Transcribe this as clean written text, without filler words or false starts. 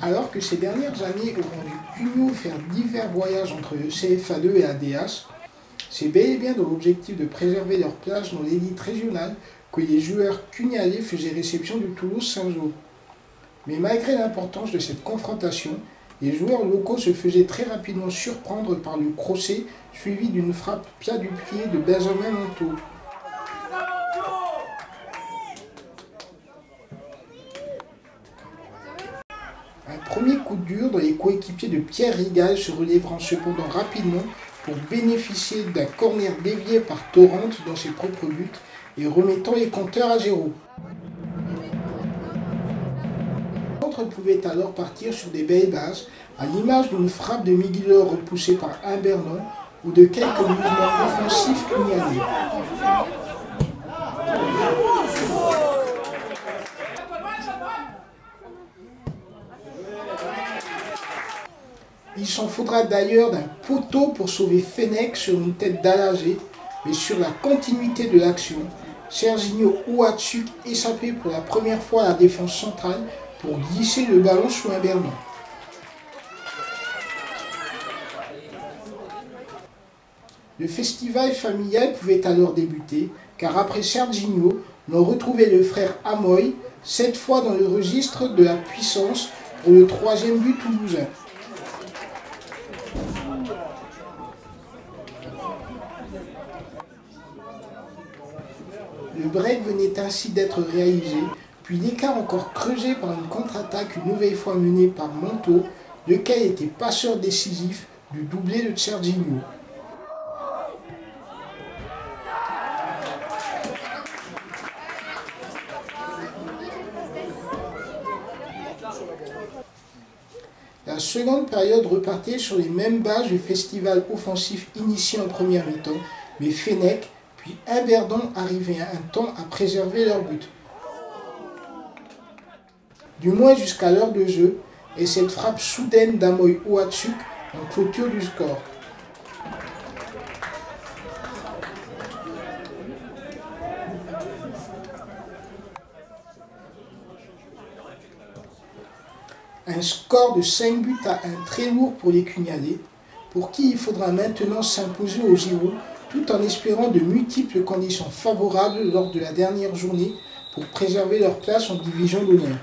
Alors que ces dernières années auront vu Cugno faire divers voyages entre le CFA2 et ADH, c'est bel et bien dans l'objectif de préserver leur place dans l'élite régionale que les joueurs cugnalais faisaient réception du Toulouse Saint-Jean. Mais malgré l'importance de cette confrontation, les joueurs locaux se faisaient très rapidement surprendre par le crochet suivi d'une frappe plat du pied de Benjamin Monteau. Un premier coup dur dans les coéquipiers de Pierre Rigal se relèveront cependant rapidement pour bénéficier d'un corner dévié par Torrente dans ses propres buts et remettant les compteurs à zéro. L'autre pouvait alors partir sur des belles bases, à l'image d'une frappe de Miguelor repoussée par Imbernon ou de quelques mouvements offensifs cugnalais. Il s'en faudra d'ailleurs d'un poteau pour sauver Fenech sur une tête d'Alagé, mais sur la continuité de l'action, Serginho Ouatsuk échappait pour la première fois à la défense centrale pour glisser le ballon sous un Bernon. Le festival familial pouvait alors débuter, car après Serginho, l'on retrouvait le frère Amoy, cette fois dans le registre de la puissance pour le troisième but toulousain. Le break venait ainsi d'être réalisé, puis l'écart encore creusé par une contre-attaque une nouvelle fois menée par Monteau, lequel était passeur décisif du doublé de Serginho. La seconde période repartait sur les mêmes bases du festival offensif initié en première mi-temps, mais Fenech puis Imbernon arrivaient à un temps à préserver leur but. Du moins jusqu'à l'heure de jeu, et cette frappe soudaine d'Amoy Ouatsuk en clôture du score. Un score de 5 buts à 1 très lourd pour les Cugnalais, pour qui il faudra maintenant s'imposer au Giro, tout en espérant de multiples conditions favorables lors de la dernière journée pour préserver leur place en division d'honneur.